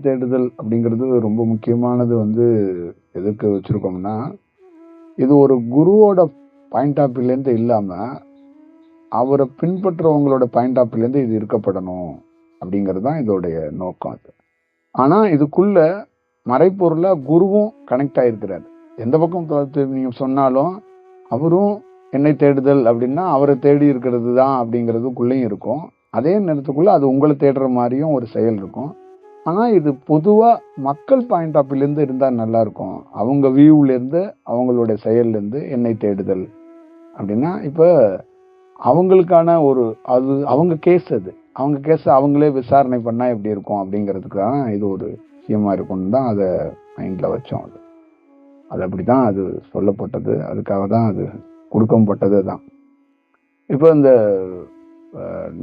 தேடுதல் அப்படிங்கிறது ரொம்ப முக்கியமானது எதுக்கு வச்சிருக்கோம்னா, இது ஒரு குருவோட பாயிண்ட் ஆஃப் வியூலேருந்து இல்லாமல் அவரை பின்பற்றுறவங்களோட பாயிண்ட் ஆஃப் வியூலேருந்து இது இருக்கப்படணும் அப்படிங்கிறது தான் இதோடைய நோக்கம். அது ஆனால் இதுக்குள்ள மறைப்பொருளாக குருவும் கனெக்ட் ஆகிருக்கிறார். எந்த பக்கம் நீங்கள் சொன்னாலும் அவரும் என்னை தேடுதல் அப்படின்னா அவரை தேடி இருக்கிறது தான் அப்படிங்கிறதுக்குள்ளேயும் இருக்கும். அதே நேரத்துக்குள்ள அது உங்களை தேடுற மாதிரியும் ஒரு செயல் இருக்கும். ஆனால் இது பொதுவாக மக்கள் பாயிண்ட் ஆஃப் வியூலேருந்து இருந்தால் நல்லாயிருக்கும். அவங்க வியூவிலேருந்து அவங்களுடைய செயல்லேருந்து என்னை தேடுதல் அப்படின்னா, இப்போ அவங்களுக்கான அது அவங்க கேஸ், அவங்க கேஸை அவங்களே விசாரணை பண்ணால் எப்படி இருக்கும் அப்படிங்கிறதுக்கு தான் இது ஒரு விஷயமா இருக்கும்னு தான் அதை மைண்டில் வச்சோம். அது அப்படி தான் அது சொல்லப்பட்டது. அதுக்காக தான் அது கொடுக்கப்பட்டது தான். இப்போ இந்த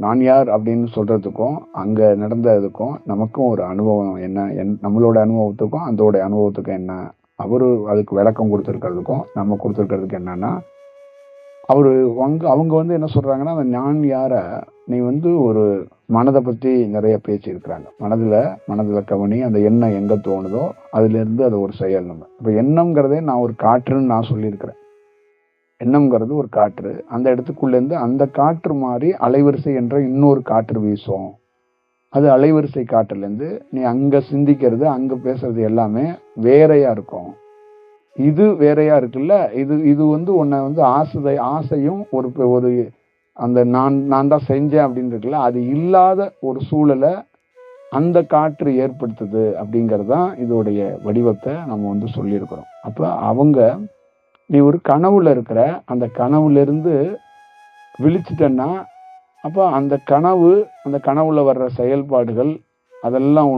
நான் யார் அப்படின்னு சொல்கிறதுக்கும் அங்கே நடந்ததுக்கும் நமக்கும் ஒரு அனுபவம் என்ன, நம்மளோட அனுபவத்துக்கும் அதோட அனுபவத்துக்கும் என்ன, அவர் அதுக்கு விளக்கம் கொடுத்துருக்கிறதுக்கும் நம்ம கொடுத்துருக்கிறதுக்கு என்னன்னா, அவங்க என்ன சொல்கிறாங்கன்னா, அந்த நான் யாரை நீ ஒரு மனதை பற்றி நிறைய பேசியிருக்கிறாங்க. மனதில் கவனி, அந்த எண்ணம் எங்கே தோணுதோ அதுலேருந்து அது ஒரு செயல். நம்ம இப்போ எண்ணம்ங்கிறதே நான் ஒரு காற்றுன்னு நான் சொல்லியிருக்கிறேன். எண்ணம்ங்கிறது ஒரு காற்று. அந்த இடத்துக்குள்ளேருந்து அந்த காற்று மாதிரி அலைவரிசை என்ற இன்னொரு காற்று வீசும். அது அலைவரிசை காற்றுலேருந்து நீ அங்கே சிந்திக்கிறது, அங்கே பேசுறது எல்லாமே வேறையா இருக்கும். இது வேறையா இருக்குல்ல, இது உன்னை ஆசையும் ஒரு அந்த நான் தான் செஞ்சேன் அப்படின்னு இருக்குல்ல, அது இல்லாத ஒரு சூழலை அந்த காற்று ஏற்படுத்துது அப்படிங்கிறது தான் இதோடைய வடிவத்தை நம்ம சொல்லியிருக்கிறோம். அப்போ நீ ஒரு கனவுல இருக்கிற, அந்த கனவுல இருந்து விழிச்சிட்டன்னா, அப்போ அந்த கனவுல வர்ற செயல்பாடுகள் அதெல்லாம்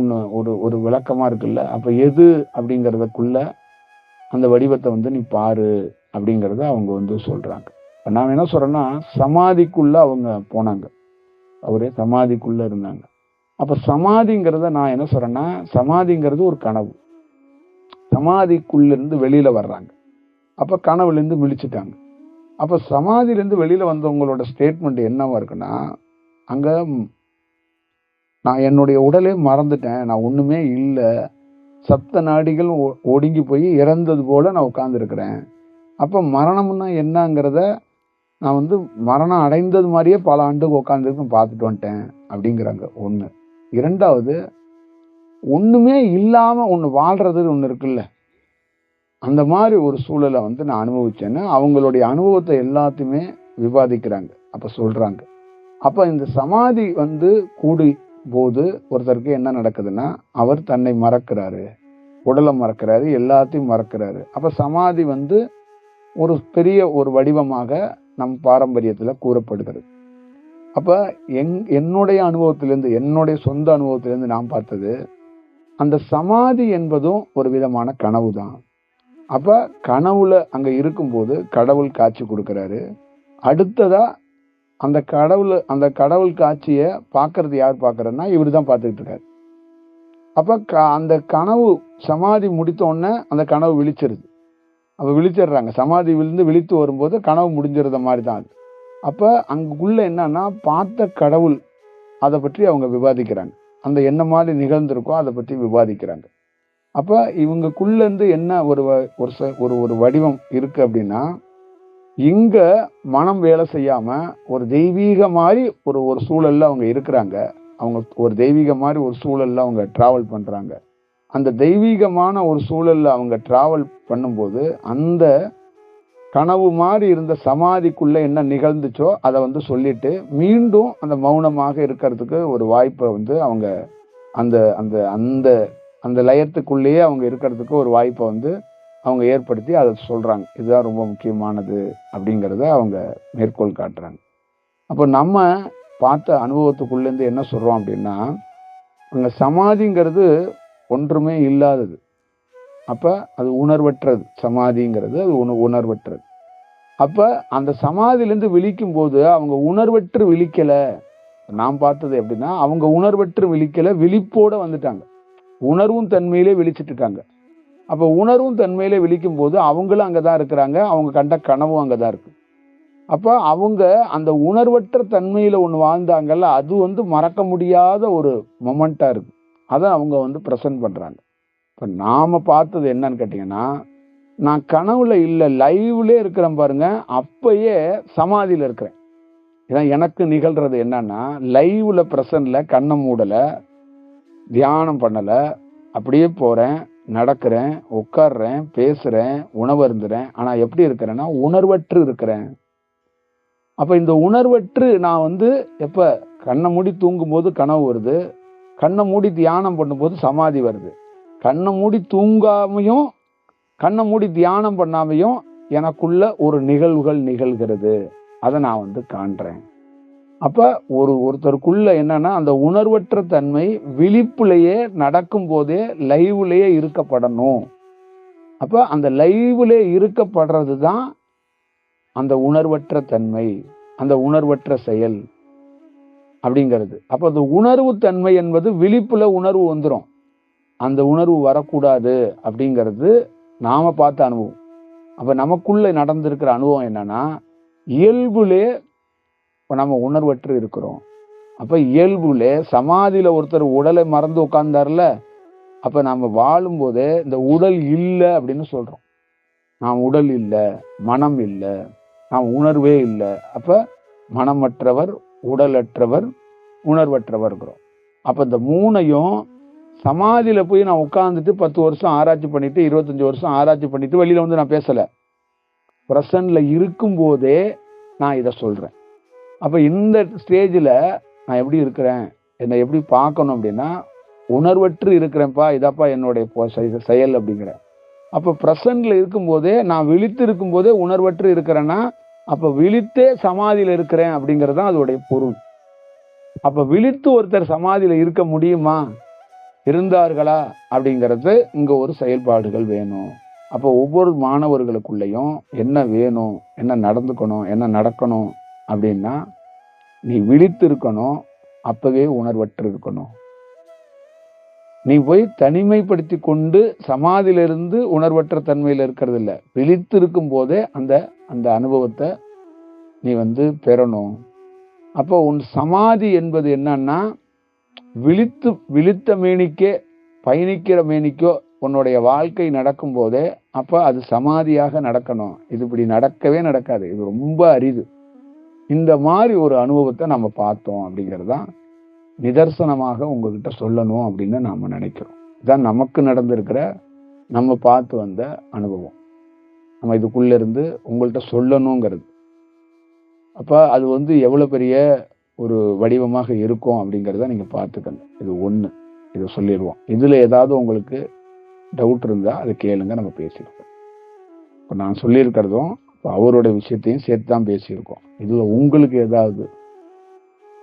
ஒரு விளக்கமா இருக்குல்ல. அப்போ எது அப்படிங்கிறதுக்குள்ள அந்த வடிவத்தை நீ பாரு அப்படிங்கிறத அவங்க சொல்றாங்க. நான் என்ன சொல்றேன்னா, சமாதிக்குள்ள அவங்க போனாங்க, அவரே சமாதிக்குள்ள இருந்தாங்க. அப்ப சமாதிங்கிறத நான் என்ன சொல்றேன்னா, சமாதிங்கிறது ஒரு கனவு. சமாதிக்குள்ள இருந்து வெளியில வர்றாங்க, அப்ப கனவுல இருந்து விழிச்சுட்டாங்க. அப்ப சமாதியில இருந்து வெளியில வந்தவங்களோட ஸ்டேட்மெண்ட் என்னவா இருக்குன்னா, அங்க நான் என்னுடைய உடலே மறந்துட்டேன், நான் ஒண்ணுமே இல்லை, சப்த நாடிகள் ஒடுங்கி போய் இறந்தது போல நான் உட்கார்ந்துருக்கிறேன். அப்ப மரணம்னா என்னங்கிறத நான் மரணம் அடைந்தது மாதிரியே பல ஆண்டுக்கு உட்காந்துருக்கு பார்த்துட்டு வந்துட்டேன் அப்படிங்கிறாங்க. ஒண்ணு. இரண்டாவது, ஒண்ணுமே இல்லாம ஒண்ணு வாழ்றது ஒண்ணு இருக்குல்ல, அந்த மாதிரி ஒரு சூழலை நான் அனுபவிச்சேன்னு அவங்களுடைய அனுபவத்தை எல்லாத்தையுமே விவாதிக்கிறாங்க. அப்ப சொல்றாங்க. அப்ப இந்த சமாதி கூடி போது ஒருத்தருக்கு என்ன நடக்குதுன்னா, அவர் தன்னை மறக்கிறாரு, உடலை மறக்கிறாரு, எல்லாத்தையும் மறக்கிறாரு. அப்ப சமாதி ஒரு பெரிய ஒரு வடிவமாக நம் பாரம்பரியத்துல கூறப்படுகிறது. அப்ப என்னுடைய அனுபவத்திலிருந்து, என்னுடைய சொந்த அனுபவத்திலிருந்து நான் பார்த்தது, அந்த சமாதி என்பதும் ஒரு விதமான கனவு தான். அப்ப கனவுல அங்க இருக்கும்போது கடவுள் காட்சி கொடுக்கிறாரு. அடுத்ததா அந்த கடவுள் காட்சியை பார்க்கறது யார் பார்க்கறன்னா, இவர் தான் பார்த்துக்கிட்டு இருக்காரு. அப்ப அந்த கனவு சமாதி முடித்த உடனே அந்த கனவு விழிச்சிருது. அப்ப விழிச்சிடுறாங்க. சமாதி விழுந்து விழித்து வரும்போது கனவு முடிஞ்சிருந்த மாதிரி தான் அது. அப்ப அங்குள்ள என்னன்னா, பார்த்த கடவுள் அதை பற்றி அவங்க விவாதிக்கிறாங்க. அந்த என்ன மாதிரி நிகழ்ந்திருக்கோ அதை பற்றி விவாதிக்கிறாங்க. அப்ப இவங்களுக்குள்ள இருந்து என்ன ஒரு வடிவம் இருக்கு அப்படின்னா, இங்க மனம் வேலை செய்யாம ஒரு தெய்வீக மாதிரி ஒரு சூழல்ல அவங்க இருக்கிறாங்க. அவங்க ஒரு தெய்வீக மாதிரி ஒரு சூழல்ல அவங்க டிராவல் பண்றாங்க. அந்த தெய்வீகமான ஒரு சூழல்ல அவங்க டிராவல் பண்ணும்போது அந்த கனவு மாதிரி இருந்த சமாதிக்குள்ள என்ன நிகழ்ந்துச்சோ அதை சொல்லிட்டு மீண்டும் அந்த மௌனமாக இருக்கிறதுக்கு ஒரு வாய்ப்பை அவங்க அந்த அந்த அந்த அந்த லயத்துக்குள்ளேயே அவங்க இருக்கிறதுக்கு ஒரு வாய்ப்பை அவங்க ஏற்படுத்தி அதை சொல்றாங்க. இதுதான் ரொம்ப முக்கியமானது அப்படிங்கிறத அவங்க மேற்கோள் காட்டுறாங்க. அப்போ நம்ம பார்த்த அனுபவத்துக்குள்ளேருந்து என்ன சொல்றோம் அப்படின்னா, அங்க சமாதிங்கிறது ஒன்றுமே இல்லாதது. அப்ப அது உணர்வற்றது. சமாதிங்கிறது அது உணர்வற்றது. அப்ப அந்த சமாதியிலிருந்து விழிக்கும் போது அவங்க உணர்வற்று விழிக்கல. நாம் பார்த்தது எப்படின்னா, அவங்க உணர்வற்று விழிக்கல, விழிப்போட வந்துட்டாங்க. உணர்வும் தன்மையிலே விழிச்சிட்டு இருக்காங்க. அப்ப உணர்வும் தன்மையிலே விழிக்கும் போது அவங்களும் அங்கதான் இருக்கிறாங்க, அவங்க கண்ட கனவும் அங்கதான் இருக்கு. அப்ப அவங்க அந்த உணர்வற்ற தன்மையில ஒண்ணு வாழ்ந்தாங்கல்ல, அது மறக்க முடியாத ஒரு மொமெண்டா இருக்கு. அதை அவங்க வந்து ப்ரெசன்ட் பண்றாங்க. இப்ப நாம பார்த்தது என்னன்னு கேட்டீங்கன்னா, நான் கனவுல இல்ல, லைவ்ல இருக்கிறேன் பாருங்க, அப்பயே சமாதியில இருக்கிறேன். இதான் எனக்கு நிகழ்றது. என்னன்னா, லைவ்ல பிரசன்ட்ல கண்ணை மூடல, தியானம் பண்ணல, அப்படியே போறேன், நடக்கிறேன், உட்கார்றேன், பேசுறேன், உணவு அருந்துறேன். ஆனா எப்படி இருக்கிறேன்னா, உணர்வற்று இருக்கிறேன். அப்ப இந்த உணர்வற்று நான் வந்து எப்ப கண்ணை மூடி தூங்கும் போது கனவு வருது, கண்ணை மூடி தியானம் பண்ணும்போது சமாதி வருது. கண்ணை மூடி தூங்காமையும் கண்ணை மூடி தியானம் பண்ணாமையும் எனக்குள்ள ஒரு நிகழ்வுகள் நிகழ்கிறது. அதை நான் வந்து காண்றேன். அப்ப ஒருத்தருக்குள்ள என்னன்னா, அந்த உணர்வற்ற தன்மை விழிப்புலயே நடக்கும் போதே லைவ்லயே இருக்கப்படணும். அப்ப அந்த லைவ்ல இருக்கப்படுறது தான் அந்த உணர்வற்ற தன்மை, அந்த உணர்வற்ற செயல் அப்படிங்கிறது. அப்ப அந்த உணர்வு தன்மை என்பது விழிப்புல உணர்வு வந்துடும். அந்த உணர்வு வரக்கூடாது அப்படிங்கிறது நாம பார்த்த அனுபவம். அப்ப நமக்குள்ள நடந்திருக்கிற அனுபவம் என்னன்னா, இயல்புலே நம்ம உணர்வற்று இருக்கிறோம். அப்ப இயல்புலே சமாதியில ஒருத்தர் உடலை மறந்து உட்கார்ந்தார்ல, அப்ப நாம வாழும் போதே இந்த உடல் இல்லை அப்படின்னு சொல்றோம். நாம் உடல் இல்லை, மனம் இல்லை, நாம் உணர்வே இல்லை. அப்ப மனமற்றவர், உடலற்றவர், உணர்வற்றவர் இருக்கிறோம். அப்ப இந்த மூணையும் சமாதியில போய் நான் உட்கார்ந்துட்டு 10 வருஷம் ஆராய்ச்சி பண்ணிட்டு 25 வருஷம் ஆராய்ச்சி பண்ணிட்டு வெளியில வந்து நான் பேசல. பிரசன்ட்ல இருக்கும் போதே நான் இதை சொல்றேன். அப்ப இந்த ஸ்டேஜில் நான் எப்படி இருக்கிறேன், என்னை எப்படி பார்க்கணும் அப்படின்னா, உணர்வற்று இருக்கிறேன்ப்பா, இதாப்பா என்னுடைய செயல் அப்படிங்கிறேன். அப்ப பிரசன்ட்ல இருக்கும் போதே நான் விழித்து இருக்கும் போதே உணர்வற்று இருக்கிறேன்னா, அப்ப விழித்தே சமாதியில இருக்கிறேன் அப்படிங்கிறது தான் அதோடைய பொருள். அப்ப விழித்து ஒருத்தர் சமாதியில இருக்க முடியுமா, இருந்தார்களா அப்படிங்கிறது இங்க ஒரு செயல்பாடுகள் வேணும். அப்ப ஒவ்வொரு மாணவர்களுக்குள்ளேயும் என்ன வேணும், என்ன நடந்துக்கணும், என்ன நடக்கணும் அப்படின்னா, நீ விழித்து இருக்கணும், அப்பவே உணர்வற்று இருக்கணும். நீ போய் தனிமைப்படுத்தி கொண்டு சமாதியிலிருந்து உணர்வற்ற தன்மையில் இருக்கிறது இல்லை, விழித்து இருக்கும் போதே அந்த அந்த அனுபவத்தை நீ வந்து பெறணும். அப்போ உன் சமாதி என்பது என்னன்னா, விழித்த மேனிக்கே பயணிக்கிற மேனிக்கோ உன்னுடைய வாழ்க்கை நடக்கும் போதே அப்ப அது சமாதியாக நடக்கணும். இது இப்படி நடக்கவே நடக்காது, இது ரொம்ப அரிது. இந்த மாதிரி ஒரு அனுபவத்தை நம்ம பார்த்தோம் அப்படிங்கிறது தான் நிதர்சனமாக உங்ககிட்ட சொல்லணும் அப்படின்னு நாம நினைக்கிறோம். இதான் நமக்கு நடந்திருக்கிற, நம்ம பார்த்து வந்த அனுபவம். நம்ம இதுக்குள்ள இருந்து உங்கள்கிட்ட சொல்லணுங்கிறது. அப்ப அது வந்து எவ்வளவு பெரிய ஒரு வடிவமாக இருக்கும் அப்படிங்கிறத நீங்க பார்த்துக்கங்க. இது ஒண்ணு, இதை சொல்லிடுவோம். இதுல ஏதாவது உங்களுக்கு டவுட் இருந்தா அதை கேளுங்க, நம்ம பேசியிருக்கோம். இப்ப நான் சொல்லியிருக்கிறதும் அவருடைய விஷயத்தையும் சேர்த்து தான் பேசியிருக்கோம். இதுல உங்களுக்கு ஏதாவது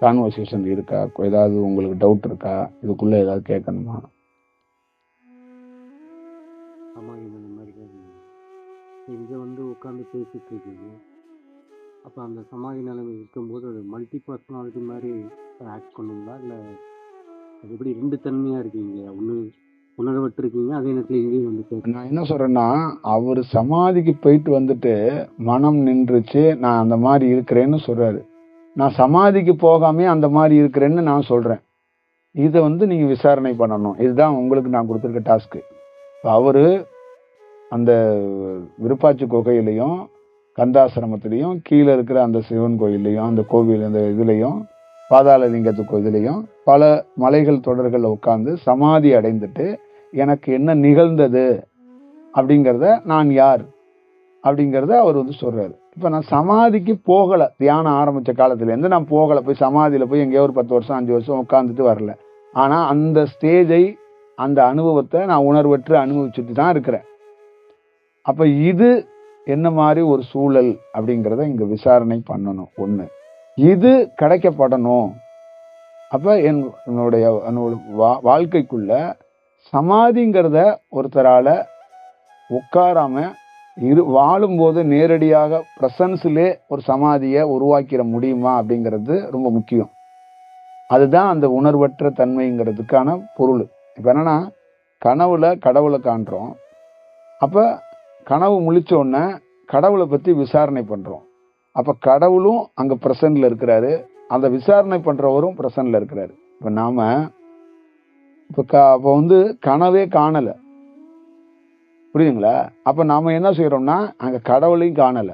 கான்வர்சேஷன் இருக்கா, ஏதாவது உங்களுக்கு டவுட் இருக்கா, இதுக்குள்ள ஏதாவது கேட்கணுமா? இங்க வந்து உட்காந்து பேசிட்டு இருக்கீங்க. அப்ப அந்த சமாதி நிலைமை இருக்கும்போது அது மல்டி பர்சனாலிட்டி மாதிரி ஆக்ட் பண்ணுங்களா, இல்லை அது எப்படி ரெண்டு தன்மையா இருக்கீங்க, ஒன்று உணர்வற்று இருக்கீங்க, அதே நேரத்தில் இங்கேயும் வந்து நான் என்ன சொல்றேன்னா, அவர் சமாதிக்கு போயிட்டு வந்துட்டு மனம் நின்றுச்சு, நான் அந்த மாதிரி இருக்கிறேன்னு சொல்றாரு. நான் சமாதிக்கு போகாமே அந்த மாதிரி இருக்கிறேன்னு நான் சொல்றேன். இதை வந்து நீங்க விசாரணை பண்ணணும். இதுதான் உங்களுக்கு நான் கொடுத்துருக்க டாஸ்க்கு. அவரு அந்த விருப்பாச்சி குகையிலையும் கந்தாசிரமத்திலையும் கீழே இருக்கிற அந்த சிவன் கோயிலையும் அந்த கோவில் அந்த இதுலையும் பாதாள லிங்கத்து கோயிலையும் பல மலைகள் தொடர்கள் உட்கார்ந்து சமாதி அடைந்துட்டு எனக்கு என்ன நிகழ்ந்தது அப்படிங்கிறத, நான் யார் அப்படிங்கிறத அவர் வந்து சொல்றாரு. இப்ப நான் சமாதிக்கு போகல, தியானம் ஆரம்பிச்ச காலத்துல இருந்து நான் போகல, போய் சமாதியில போய் எங்கேயோ ஒரு 10 வருஷம் 5 வருஷம் உட்கார்ந்துட்டு வரல. ஆனா அந்த ஸ்டேஜை, அந்த அனுபவத்தை நான் உணர்வற்று அனுபவிச்சுட்டு தான் இருக்கிறேன். அப்ப இது என்ன மாதிரி ஒரு சூழல் அப்படிங்கிறத இங்க விசாரணை பண்ணணும். ஒண்ணு, இது கிடைக்கப்படணும். அப்ப என்னுடைய வாழ்க்கைக்குள்ள சமாதிங்கிறத ஒருத்தரால உட்காராம வாழும்போது நேரடியாக பிரசன்ஸ்லே ஒரு சமாதியை உருவாக்கிட முடியுமா அப்படிங்கிறது ரொம்ப முக்கியம். அதுதான் அந்த உணர்வற்ற தன்மைங்கிறதுக்கான பொருள். இப்ப என்னன்னா, கனவுல கடவுளை காண்றோம். அப்ப கனவு முழிச்ச உடனே கடவுளை பத்தி விசாரணை பண்றோம். அப்ப கடவுளும் அங்க பிரசன்ட்ல இருக்கிறாரு, அந்த விசாரணை பண்றவரும் பிரசன்ட்ல இருக்கிறாரு. இப்ப நாம அப்போ வந்து கனவே காணல, புரியுதுங்களா? அப்ப நாம என்ன செய்யறோம்னா அங்க கடவுளையும் காணல.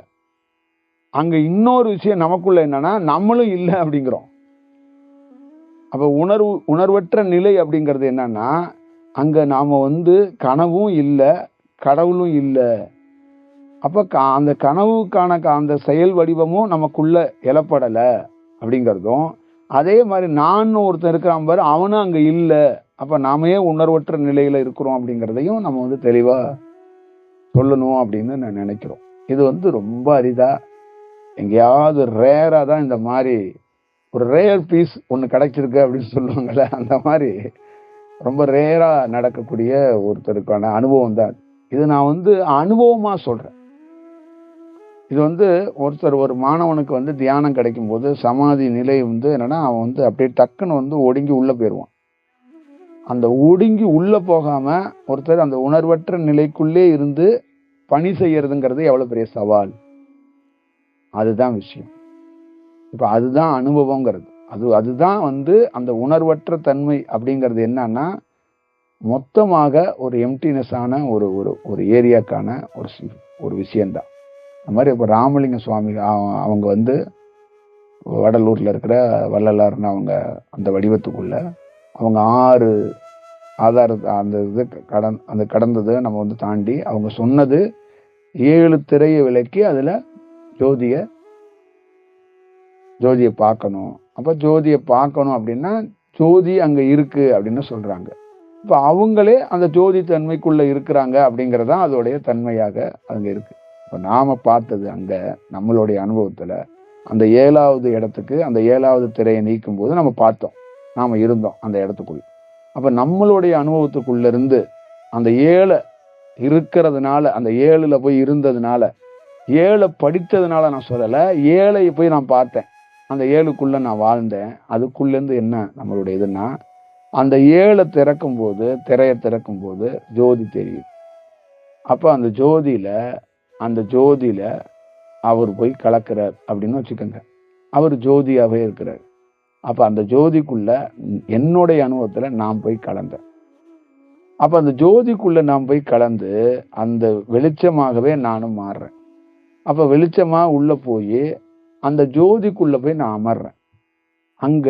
அங்க இன்னொரு விஷயம் நமக்குள்ள என்னன்னா நம்மளும் இல்லை அப்படிங்கிறோம். அப்ப உணர்வற்ற நிலை அப்படிங்கிறது என்னன்னா அங்க நாம வந்து கனவும் இல்லை, கடவுளும் இல்லை. அப்ப அந்த கனவுக்கான அந்த செயல் வடிவமும் நமக்குள்ள எழப்படல அப்படிங்கிறதும், அதே மாதிரி நான் ஒருத்தன் இருக்கிறான் பாரு, அவனும் அங்க இல்லை. அப்ப நாமே உணர்வற்ற நிலையில இருக்கிறோம் அப்படிங்கிறதையும் நம்ம வந்து தெளிவா சொல்லணும் அப்படின்னு நான் நினைக்கிறோம். இது வந்து ரொம்ப அரிதா, எங்கேயாவது ரேரா தான் இந்த மாதிரி ஒரு ரேர் பீஸ் ஒன்று கிடைச்சிருக்கு அப்படின்னு சொல்லுவாங்கல்ல, அந்த மாதிரி ரொம்ப ரேரா நடக்கக்கூடிய ஒருத்தருக்கான அனுபவம் தான் இது. நான் வந்து அனுபவமா சொல்றேன். இது வந்து ஒரு மாணவனுக்கு வந்து தியானம் கிடைக்கும் போது சமாதி நிலை வந்து என்னன்னா அவன் வந்து அப்படியே டக்குன்னு வந்து ஒடுங்கி உள்ள போயிடுவான். அந்த ஒடுங்கி உள்ள போகாம ஒருத்தர் அந்த உணர்வற்ற நிலைக்குள்ளே இருந்து பணி செய்யறதுங்கிறது எவ்வளவு பெரிய சவால். அதுதான் விஷயம். இப்ப அதுதான் அனுபவங்கிறது. அதுதான் வந்து அந்த உணர்வற்ற தன்மை அப்படிங்கிறது என்னன்னா மொத்தமாக ஒரு எம்டினஸ் ஆன ஒரு ஏரியாக்கான ஒரு விஷயம்தான். அந்த மாதிரி இப்போ ராமலிங்க சுவாமி அவங்க வந்து வடலூர்ல இருக்கிற வள்ளலார்னு அவங்க அந்த வடிவத்துக்குள்ள அவங்க 6 ஆதார அந்த இது கடந்தது நம்ம வந்து தாண்டி அவங்க சொன்னது 7 திரையை விலக்கி அதுல ஜோதியை பார்க்கணும். அப்ப ஜோதியை பார்க்கணும் அப்படின்னா ஜோதி அங்க இருக்கு அப்படின்னு சொல்றாங்க. இப்ப அவங்களே அந்த ஜோதி தன்மைக்குள்ள இருக்கிறாங்க அப்படிங்கறதான் அதோடைய தன்மையாக அங்க இருக்கு. இப்ப நாம பார்த்தது அங்க நம்மளுடைய அனுபவத்துல அந்த 7வது இடத்துக்கு அந்த 7வது திரையை நீக்கும் போது நம்ம பார்த்தோம், நாம இருந்தோம் அந்த இடத்துக்குள்ள. அப்ப நம்மளுடைய அனுபவத்துக்குள்ள இருந்து அந்த 7 இருக்கிறதுனால, அந்த 7ல போய் இருந்ததுனால, 7 படித்ததுனால நான் சொல்லல, 7 போய் நான் பார்த்தேன், அந்த 7க்குள்ள நான் வாழ்ந்தேன். அதுக்குள்ள இருந்து என்ன நம்மளுடைய இதுன்னா அந்த 7 திரையை திறக்கும் போது ஜோதி தெரியுது. அப்ப அந்த ஜோதியில அவர் போய் கலக்கிறார் அப்படின்னு வச்சுக்கோங்க. அவர் ஜோதியாவே இருக்கிறார். அப்ப அந்த ஜோதிக்குள்ள என்னுடைய அனுபவத்துல நான் போய் கலந்தேன். அப்ப அந்த ஜோதிக்குள்ள நான் போய் கலந்து அந்த வெளிச்சமாகவே நானும் மாறுறேன். அப்ப வெளிச்சமா உள்ள போய் அந்த ஜோதிக்குள்ள போய் நான் அமர்றேன். அங்க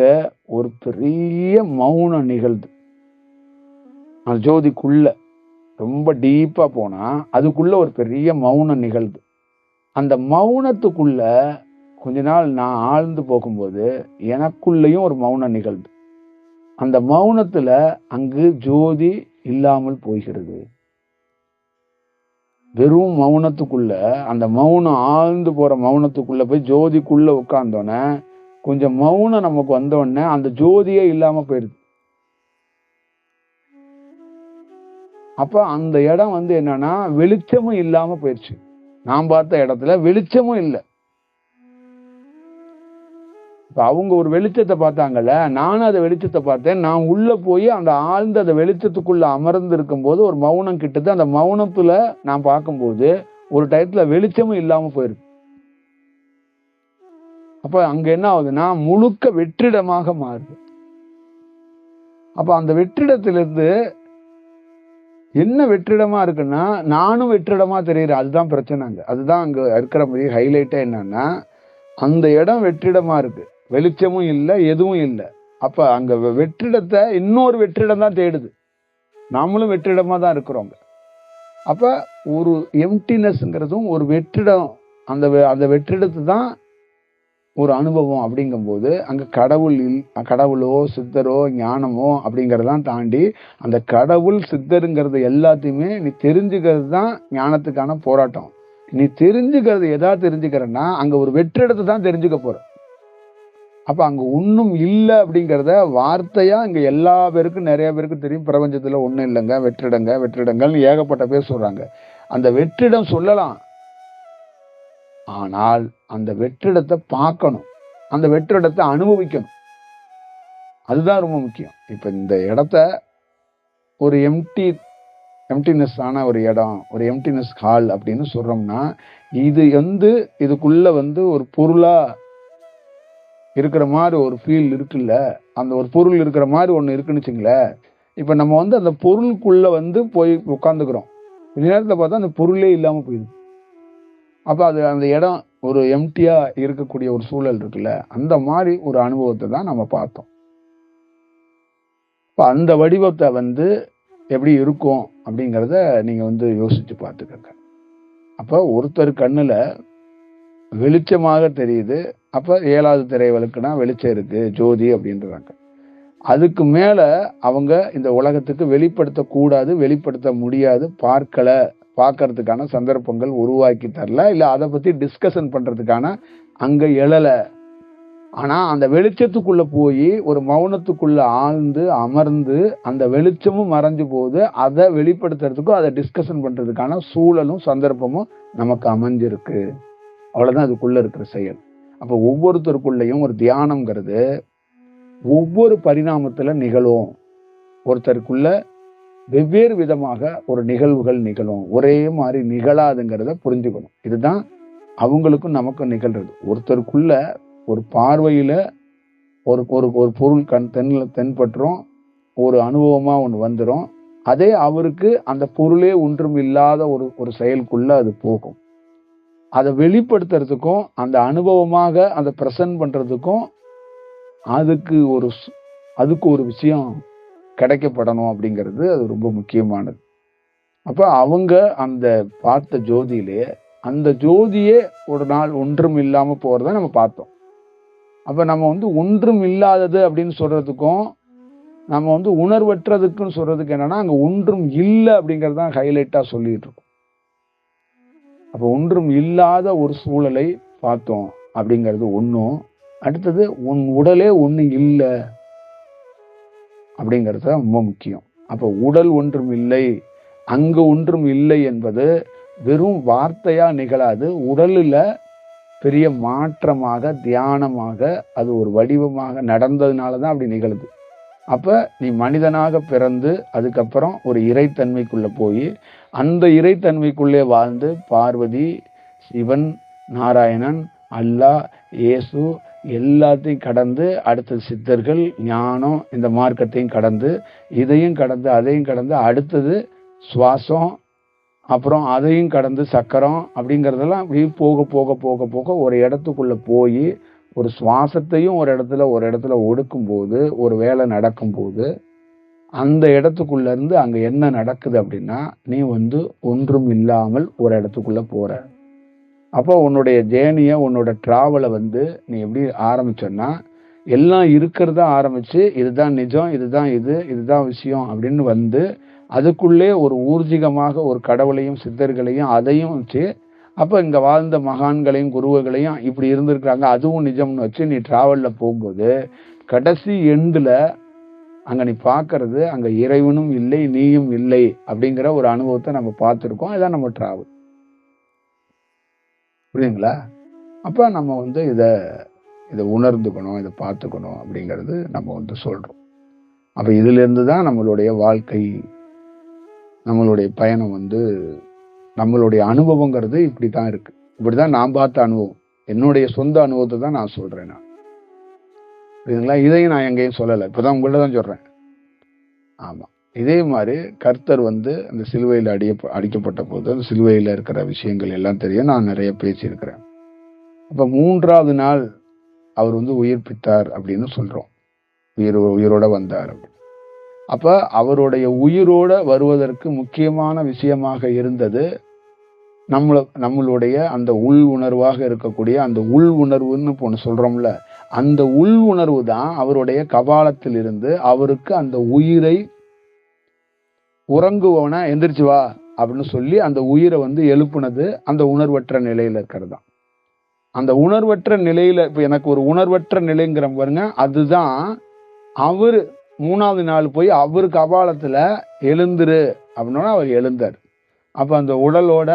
ஒரு பெரிய மௌனம் நிகழ்து. அந்த ஜோதிக்குள்ள ரொம்ப டீப்பா போனா அதுக்குள்ள ஒரு பெரிய மௌனம் நிகழ்து. அந்த மௌனத்துக்குள்ள கொஞ்ச நாள் நான் ஆழ்ந்து போகும்போது எனக்குள்ளேயும் ஒரு மௌனம் நிகழ்து. அந்த மௌனத்துல அங்கு ஜோதி இல்லாமல் போகிறது. வெறும் மௌனத்துக்குள்ள, அந்த மௌனம் ஆழ்ந்து போற மௌனத்துக்குள்ள போய் ஜோதிக்குள்ள உட்கார்ந்தோன்னே கொஞ்சம் மௌனம் நமக்கு வந்தோடனே அந்த ஜோதியே இல்லாம போயிருது. அப்ப அந்த இடம் வந்து என்னன்னா வெளிச்சமும் இல்லாம போயிடுச்சு. நான் பார்த்த இடத்துல வெளிச்சமும் இல்லை. இப்ப அவங்க ஒரு வெளிச்சத்தை பார்த்தாங்கல்ல, நானும் அந்த வெளிச்சத்தை பார்த்தேன். நான் உள்ள போய் அந்த ஆழ்ந்த அந்த வெளிச்சத்துக்குள்ள அமர்ந்து இருக்கும் போது ஒரு மௌனம் கிட்டது. அந்த மௌனத்துல நான் பார்க்கும்போது ஒரு டயத்துல வெளிச்சமும் இல்லாம போயிருக்கு. அப்ப அங்க என்ன ஆகுதுன்னா முழுக்க வெற்றிடமாக மாறுது. அப்ப அந்த வெற்றிடத்திலிருந்து என்ன வெற்றிடமா இருக்குன்னா நானும் வெற்றிடமா தெரியுறேன். அதுதான் பிரச்சனைங்க. அதுதான் அங்க இருக்கிற பெரிய ஹைலைட்டே என்னன்னா அந்த இடம் வெற்றிடமா இருக்கு, வெளிச்சமும் இல்லை, எதுவும் இல்லை. அப்ப அங்க வெற்றிடத்தை இன்னொரு வெற்றிடம் தான் தேடுது. நாமளும் வெற்றிடமா தான் இருக்கிறோங்க. அப்ப ஒரு எம்டினஸ்ங்கிறதும் ஒரு வெற்றிடம். அந்த வெற்றிடத்தை தான் ஒரு அனுபவம். அப்படிங்கும்போது அங்க கடவுளோ சித்தரோ ஞானமோ அப்படிங்கறதெல்லாம் தாண்டி அந்த கடவுள் சித்தருங்கிறது எல்லாத்தையுமே நீ தெரிஞ்சுக்கிறது தான் ஞானத்துக்கான போராட்டம். நீ தெரிஞ்சுக்கிறது தெரிஞ்சுக்கிறன்னா அங்க ஒரு வெற்றிடத்தை தான் தெரிஞ்சுக்க போற. அப்ப அங்க ஒண்ணும் இல்லை அப்படிங்கிறத வார்த்தையா இங்க எல்லா பேருக்கும் நிறைய பேருக்கு தெரியும். பிரபஞ்சத்துல ஒண்ணும் இல்லைங்க, வெற்றிடங்கள்னு ஏகப்பட்ட பேர் சொல்றாங்க. அந்த வெற்றிடம் சொல்லலாம், ஆனால் அந்த வெற்றிடத்தை பார்க்கணும், அந்த வெற்றிடத்தை அனுபவிக்கணும். அதுதான் ரொம்ப முக்கியம். இப்ப இந்த இடத்த ஒரு எம்டினஸ் ஆன ஒரு இடம், ஒரு எம்டினஸ் ஹால் அப்படின்னு சொல்றோம்னா இது வந்து இதுக்குள்ள வந்து ஒரு பொருளா இருக்கிற மாதிரி ஒரு ஃபீல் இருக்குல்ல, அந்த ஒரு பொருள் இருக்கிற மாதிரி ஒண்ணு இருக்குன்னு வச்சுங்களேன். இப்போ நம்ம வந்து அந்த பொருளுக்குள்ள வந்து போய் உட்காந்துக்கிறோம், கொஞ்ச நேரத்தில் பார்த்தா அந்த பொருளே இல்லாமல் போயிடுது. அப்போ அது அந்த இடம் ஒரு எம்டியா இருக்கக்கூடிய ஒரு சூழல் இருக்குல்ல, அந்த மாதிரி ஒரு அனுபவத்தை தான் நம்ம பார்த்தோம். இப்போ அந்த வடிவத்தை வந்து எப்படி இருக்கும் அப்படிங்கிறத நீங்க வந்து யோசிச்சு பார்த்துக்கங்க. அப்போ ஒருத்தர் கண்ணுல வெளிச்சமாக தெரியுது, அப்ப 7வது திரை விளக்குனா வெளிச்சம் இருக்கு, ஜோதி அப்படின்றாங்க. அதுக்கு மேல அவங்க இந்த உலகத்துக்கு வெளிப்படுத்தக்கூடாது, வெளிப்படுத்த முடியாது, பார்க்கறதுக்கான சந்தர்ப்பங்கள் உருவாக்கி தரல, இல்ல அதை பத்தி டிஸ்கஷன் பண்றதுக்கான அங்க எழல. ஆனா அந்த வெளிச்சத்துக்குள்ள போய் ஒரு மௌனத்துக்குள்ள ஆழ்ந்து அமர்ந்து அந்த வெளிச்சமும் மறைஞ்சு போகுது, அதை வெளிப்படுத்துறதுக்கும் அதை டிஸ்கஷன் பண்றதுக்கான சூழலும் சந்தர்ப்பமும் நமக்கு அமைஞ்சிருக்கு. அவ்வளவுதான் அதுக்குள்ள இருக்கிற செயல். அப்ப ஒவ்வொருத்தருக்குள்ளேயும் ஒரு தியானம்ங்கிறது ஒவ்வொரு பரிணாமத்துல நிகழும். ஒருத்தருக்குள்ள வெவ்வேறு விதமாக ஒரு நிகழ்வுகள் நிகழும், ஒரே மாதிரி நிகழாதுங்கிறத புரிஞ்சுக்கணும். இதுதான் அவங்களுக்கும் நமக்கும் நிகழ்றது. ஒருத்தருக்குள்ள ஒரு பார்வையில ஒரு ஒரு ஒரு பொருள் தென்பற்றும், ஒரு அனுபவமா ஒன்று வந்துடும். அதே அவருக்கு அந்த பொருளே ஒன்றும் இல்லாத ஒரு ஒரு செயலுக்குள்ள அது போகும். அதை வெளிப்படுத்துறதுக்கும் அந்த அனுபவமாக அதை பிரசன்ட் பண்றதுக்கும் அதுக்கு ஒரு விஷயம் கிடைக்கப்படணும் அப்படிங்கிறது அது ரொம்ப முக்கியமானது. அப்ப அவங்க அந்த பார்த்த ஜோதியிலே அந்த ஜோதியே ஒரு நாள் ஒன்றும் இல்லாம போறத நம்ம பார்த்தோம். அப்ப நம்ம வந்து ஒன்றும் இல்லாதது அப்படின்னு சொல்றதுக்கும் நம்ம வந்து உணர்வற்றதுக்குன்னு சொல்றதுக்கு என்னன்னா, அங்க ஒன்றும் இல்லை அப்படிங்கறதான் ஹைலைட்டா சொல்லிட்டு இருக்கோம். அப்ப ஒன்றும் இல்லாத ஒரு சூழலை பார்த்தோம் அப்படிங்கிறது ஒன்றும். அடுத்தது உன் உடலே ஒண்ணு இல்லை அப்படிங்கிறது ரொம்ப முக்கியம். அப்ப உடல் ஒன்றும் இல்லை, அங்கு ஒன்றும் இல்லை என்பது வெறும் வார்த்தையா நிகழாது, உடல்ல பெரிய மாற்றமாக தியானமாக அது ஒரு வடிவமாக நடந்ததுனாலதான் அப்படி நிகழுது. அப்ப நீ மனிதனாக பிறந்து அதுக்கப்புறம் ஒரு இறைத்தன்மைக்குள்ள போய் அந்த இறைத்தன்மைக்குள்ளே வாழ்ந்து பார்வதி, சிவன், நாராயணன், அல்லாஹ், இயேசு எல்லாத்தையும் கடந்து அடுத்தது சித்தர்கள், ஞானம், இந்த மார்க்கத்தையும் கடந்து இதையும் கடந்து அதையும் கடந்து அடுத்தது சுவாசம், அப்புறம் அதையும் கடந்து சக்கரம் அப்படிங்கிறதெல்லாம் அப்படி போக போக போக போக ஒரு இடத்துக்குள்ள போய் ஒரு சுவாசத்தையும் ஒரு இடத்துல ஒடுக்கும் போது, ஒரு வேலை நடக்கும் போது அந்த இடத்துக்குள்ள இருந்து அங்க என்ன நடக்குது அப்படின்னா, நீ வந்து ஒன்றும் இல்லாமல் ஒரு இடத்துக்குள்ள போற. அப்போ உன்னுடைய ஜேர்னிய உன்னோட டிராவலை வந்து நீ எப்படி ஆரம்பிச்சோன்னா, எல்லாம் இருக்கிறதா ஆரம்பிச்சு இதுதான் நிஜம், இதுதான் விஷயம் அப்படின்னு வந்து அதுக்குள்ளே ஒரு ஊர்ஜிகமாக ஒரு கடவுளையும் சித்தர்களையும் அதையும் வச்சு, அப்ப இங்க வாழ்ந்த மகான்களையும் குருவுகளையும் இப்படி இருந்திருக்கிறாங்க அதுவும் நிஜம்னு வச்சு நீ டிராவல்ல போகும்போது கடைசி எண்டுல அங்க நீ பார்க்கறது அங்க இறைவனும் இல்லை நீயும் இல்லை அப்படிங்கிற ஒரு அனுபவத்தை நம்ம பார்த்துருக்கோம். இதான் நம்ம டிராவல். புரியுதுங்களா? அப்ப நம்ம வந்து இதை உணர்ந்துக்கணும், இதை பார்த்துக்கணும் அப்படிங்கிறது நம்ம வந்து சொல்றோம். அப்ப இதுல இருந்து தான் நம்மளுடைய வாழ்க்கை, நம்மளுடைய பயணம் வந்து நம்மளுடைய அனுபவங்கிறது இப்படித்தான் இருக்கு. இப்படிதான் நான் பார்த்த அனுபவம், என்னுடைய சொந்த அனுபவத்தை தான் நான் சொல்றேன். நான் புரியுதுங்களா? இதையும் நான் எங்கேயும் சொல்லலை, இப்பதான் உங்கள்ட்ட தான் சொல்றேன். ஆமா, இதே மாதிரி கர்த்தர் வந்து அந்த சிலுவையில் அடிக்கப்பட்ட போது அந்த சிலுவையில் இருக்கிற விஷயங்கள் எல்லாம் தெரியும், நான் நிறைய பேசியிருக்கிறேன். அப்ப 3வது நாள் அவர் வந்து உயிர்ப்பித்தார் அப்படின்னு சொல்றோம், உயிரோட வந்தார் அப்படின்னு. அப்ப அவருடைய உயிரோட வருவதற்கு முக்கியமான விஷயமாக இருந்தது நம்மளுடைய அந்த உள் உணர்வாக இருக்கக்கூடிய அந்த உள் உணர்வுன்னு ஒன்று சொல்றோம்ல, அந்த உள் உணர்வு தான் அவருடைய கபாலத்தில் இருந்து அவருக்கு அந்த உயிரை உறங்குவன எந்திரிச்சு வா அப்படின்னு சொல்லி அந்த உயிரை வந்து எழுப்புனது அந்த உணர்வற்ற நிலையில இருக்கிறது தான். அந்த உணர்வற்ற நிலையில இப்ப எனக்கு ஒரு உணர்வற்ற நிலைங்கிற பாருங்க, அதுதான் அவரு 3வது நாள் போய் அவரு கபாலத்துல எழுந்துரு அப்படின்னா அவர் எழுந்தார். அப்ப அந்த உடலோட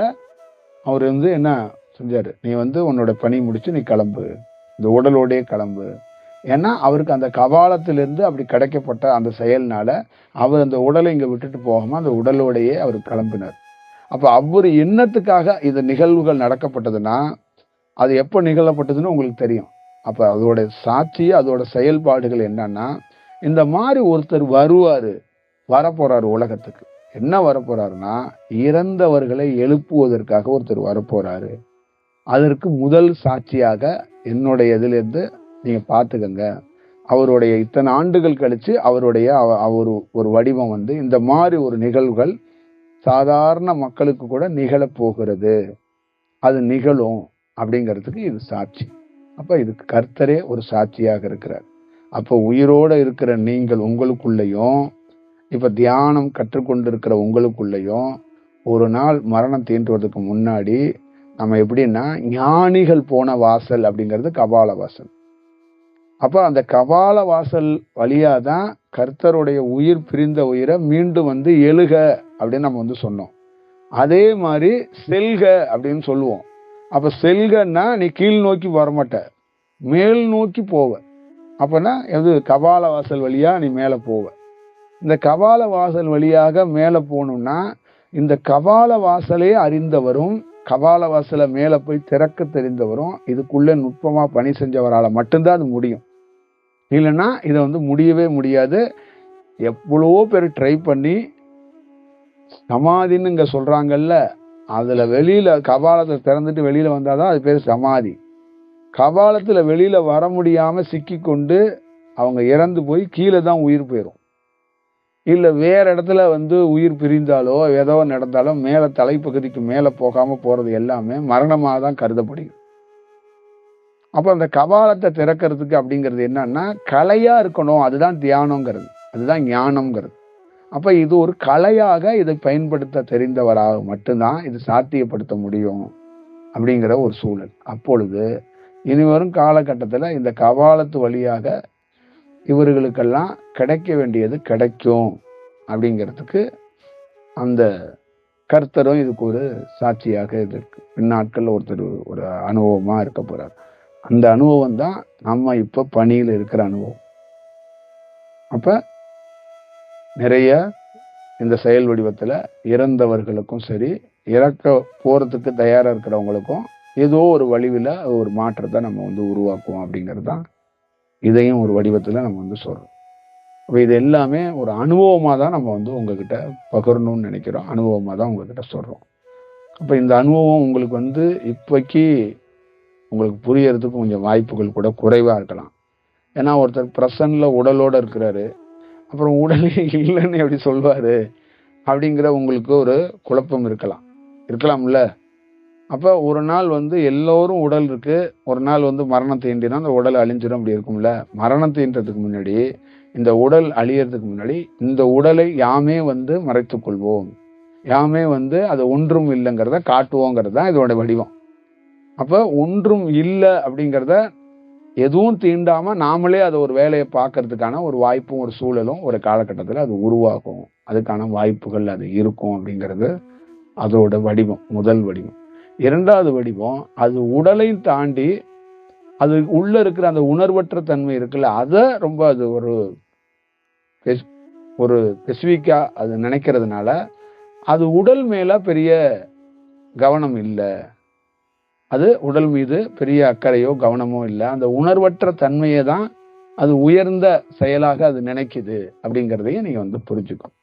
அவர் வந்து என்ன செஞ்சாரு, நீ வந்து உன்னோட பணி முடிச்சு நீ கிளம்பு, இந்த உடலோடே கிளம்பு. ஏன்னா அவருக்கு அந்த கபாலத்திலிருந்து அப்படி கிடைக்கப்பட்ட அந்த செயல்னால அவர் அந்த உடலை இங்க விட்டுட்டு போகாம அந்த உடலோடையே அவர் கிளம்பினார். அப்ப அவரு என்னத்துக்காக இந்த நிகழ்வுகள் நடக்கப்பட்டதுன்னா, அது எப்ப நிகழப்பட்டதுன்னு உங்களுக்கு தெரியும். அப்ப அதோட சாட்சி, அதோட செயல்பாடுகள் என்னன்னா, இந்த மாதிரி ஒருத்தர் வருவாரு, வரப்போறாரு உலகத்துக்கு. என்ன வரப்போறாருன்னா, இறந்தவர்களை எழுப்புவதற்காக ஒருத்தர் வரப்போறாரு. அதற்கு முதல் சாட்சியாக என்னுடைய இதிலிருந்து நீங்க பார்த்துக்கங்க. அவருடைய இத்தனை ஆண்டுகள் கழிச்சு அவருடைய அவர் ஒரு வடிவம் வந்து இந்த மாதிரி ஒரு நிகழ்வுகள் சாதாரண மக்களுக்கு கூட நிகழப் போகிறது. அது நிகழும் அப்படிங்கிறதுக்கு இது சாட்சி. அப்ப இதுக்கு கர்த்தரே ஒரு சாட்சியாக இருக்கிறார். அப்போ உயிரோட இருக்கிற நீங்கள் உங்களுக்குள்ளேயும், இப்ப தியானம் கற்றுக்கொண்டிருக்கிற உங்களுக்குள்ளேயும், ஒரு நாள் மரணம் தீண்டுவதற்கு முன்னாடி நம்ம எப்படின்னா, ஞானிகள் போன வாசல் அப்படிங்கிறது கபால வாசல். அப்ப அந்த கபால வாசல் வழியாதான் கர்த்தருடைய உயிர் பிரிந்த உயிரை மீண்டும் வந்து எழுக அப்படின்னு நம்ம வந்து சொன்னோம். அதே மாதிரி செல்க அப்படின்னு சொல்லுவோம். அப்ப செல்கன்னா நீ கீழ் நோக்கி வரமாட்ட, மேல் நோக்கி போவ. அப்பனா எது கபால வாசல் வழியா நீ மேல போவ. இந்த கபால வாசல் வழியாக மேல போகணும்னா, இந்த கபால வாசலே அறிந்தவரும், கபால வாசல மேல போய் திறக்க தெரிந்தவரும், இதுக்குள்ள நுட்பமா பணி செஞ்சவரால மட்டும்தான் அது முடியும். இல்லைன்னா இதை வந்து முடியவே முடியாது. எவ்வளவோ பேர் ட்ரை பண்ணி சமாதின்னு இங்க சொல்றாங்கல்ல, அதுல வெளியில கபாலத்தை திறந்துட்டு வெளியில வந்தாதான் அது பேர் சமாதி. கபாலத்துல வெளியில வர முடியாம சிக்கி கொண்டு அவங்க இறந்து போய் கீழே தான் உயிர் போயிடும். இல்ல வேற இடத்துல வந்து உயிர் பிரிந்தாலோ ஏதோ நடந்தாலோ மேல தலைப்பகுதிக்கு மேல போகாம போறது எல்லாமே மரணமாக தான் கருதப்படுகிறது. அப்ப அந்த கபாலத்தை திறக்கிறதுக்கு அப்படிங்கிறது என்னன்னா, கலையா இருக்கணும். அதுதான் தியானம்ங்கிறது, அதுதான் ஞானம்ங்கிறது. அப்ப இது ஒரு கலையாக இதை பயன்படுத்த தெரிந்தவராக மட்டும்தான் இது சாத்தியப்படுத்த முடியும் அப்படிங்கிற ஒரு சூழல். அப்பொழுது இனி வரும் காலகட்டத்துல இந்த கபாலத்து வழியாக இவர்களுக்கெல்லாம் கிடைக்க வேண்டியது கிடைக்கும் அப்படிங்கிறதுக்கு அந்த கர்த்தரும் இதுக்கு ஒரு சாட்சியாக இது இருக்கு. பின்னாட்கள்ல ஒருத்தர் ஒரு அனுபவமா இருக்க போறார். அந்த அனுபவம் தான் நம்ம இப்ப பணியில இருக்கிற அனுபவம். அப்ப நிறைய இந்த செயல் வடிவத்துல இறந்தவர்களுக்கும் சரி, இறக்க போறதுக்கு தயாரா இருக்கிறவங்களுக்கும் ஏதோ ஒரு வடிவில் ஒரு மாற்றத்தை நம்ம வந்து உருவாக்குவோம் அப்படிங்கிறது தான் இதையும் ஒரு வடிவத்துல நம்ம வந்து சொல்றோம். அப்ப இது எல்லாமே ஒரு அனுபவமா தான் நம்ம வந்து உங்ககிட்ட பகிரணும்னு நினைக்கிறோம். அனுபவமா தான் உங்ககிட்ட சொல்றோம். அப்ப இந்த அனுபவம் உங்களுக்கு வந்து இப்போக்கி உங்களுக்கு புரியறதுக்கு கொஞ்சம் வாய்ப்புகள் கூட குறைவா இருக்கலாம். ஏன்னா ஒருத்தர் பிரசன்ல உடலோட இருக்கிறாரு, அப்புறம் உடலே இல்லைன்னு எப்படி சொல்வாரு அப்படிங்கிற உங்களுக்கு ஒரு குழப்பம் இருக்கலாம்ல. அப்ப ஒரு நாள் வந்து எல்லோரும் உடல் இருக்கு, ஒரு நாள் வந்து மரணம் தீண்டினா அந்த உடல் அழிஞ்சிடும் அப்படி இருக்கும்ல. மரணம் தீண்டதுக்கு முன்னாடி, இந்த உடல் அழியறதுக்கு முன்னாடி இந்த உடலை யாமே வந்து மறைத்துக் கொள்வோம், யாமே வந்து அது ஒன்றும் இல்லைங்கிறத காட்டுவோங்கிறது தான் இதோட வடிவம். அப்ப ஒன்றும் இல்லை அப்படிங்கிறத எதுவும் தீண்டாம நாமளே அதை ஒரு வேலையை பார்க்கறதுக்கான ஒரு வாய்ப்பும் ஒரு சூழலும் ஒரு காலகட்டத்தில் அது உருவாக்கும். அதுக்கான வாய்ப்புகள் அது இருக்கும் அப்படிங்கிறது அதோட வடிவம், முதல் வடிவம். இரண்டாவது வடிவம், அது உடலை தாண்டி அது உள்ள இருக்கிற அந்த உணர்வற்ற தன்மை இருக்குல்ல, அதை ரொம்ப அது ஒரு ஸ்பெசிஃபிக்கா அது நினைக்கிறதுனால அது உடல் மேல பெரிய கவனம் இல்லை, அது உடல் மீது பெரிய அக்கறையோ கவனமோ இல்லை. அந்த உணர்வற்ற தன்மையை தான் அது உயர்ந்த செயலாக அது நினைக்குது அப்படிங்கிறதையும் நீங்க வந்து புரிஞ்சுக்கணும்.